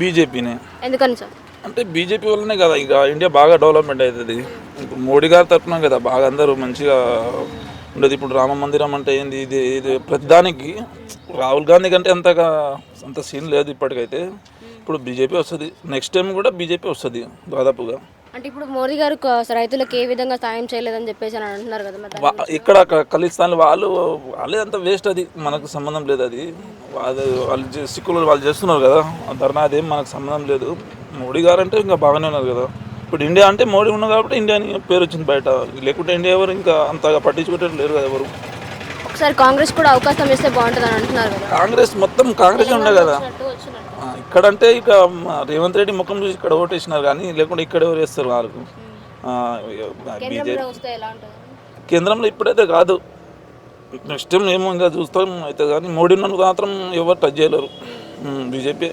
బీజేపీనే. ఎందుకని సార్? అంటే బీజేపీ వల్లనే కదా ఇక ఇండియా బాగా డెవలప్మెంట్ అవుతుంది. ఇప్పుడు మోడీ గారి తరఫున కదా బాగా అందరూ మంచిగా ఉండేది. ఇప్పుడు రామ మందిరం అంటే ఏంది, ఇది ఇది ప్రతిదానికి రాహుల్ గాంధీ కంటే అంత సీన్ లేదు ఇప్పటికైతే. ఇప్పుడు బీజేపీ వస్తుంది, నెక్స్ట్ టైం కూడా బీజేపీ వస్తుంది దాదాపుగా. అంటే ఇప్పుడు మోదీ గారు రైతులకు ఏ విధంగా సాయం చేయలేదని చెప్పేసి అని అంటున్నారు కదా మరి ఇక్కడ ఖలిస్తాన్ వాళ్ళే అంత వేస్ట్, అది మనకు సంబంధం లేదు. అది వాళ్ళు సిక్కులు వాళ్ళు చేస్తున్నారు కదా ధర్నా, అదేం మనకు సంబంధం లేదు. మోడీ గారు అంటే ఇంకా బాగానే ఉన్నారు కదా. ఇప్పుడు ఇండియా అంటే మోడీ ఉన్నారు కాబట్టి ఇండియా అని పేరు వచ్చింది బయట, లేకుంటే ఇండియా ఎవరు ఇంకా అంతగా పట్టించుకుంటే లేరు కదా ఎవరు. ఒకసారి కాంగ్రెస్ కూడా అవకాశం ఇస్తే బాగుంటుంది అని అంటున్నారు కదా. కాంగ్రెస్ మొత్తం కాంగ్రెస్ ఉండే కదా ఇక్కడంటే. ఇక రేవంత్ రెడ్డి ముఖం చూసి ఇక్కడ ఓటేసినారు కానీ లేకుంటే ఇక్కడ ఎవరు వేస్తారు వాళ్ళకు. బీజేపీ కేంద్రంలో ఇప్పుడైతే కాదు, నెక్స్ట్ టైం ఏమో ఇంకా చూస్తాం అయితే. కానీ మోడీ నన్ను మాత్రం ఎవరు టచ్ చేయలేరు. బీజేపీ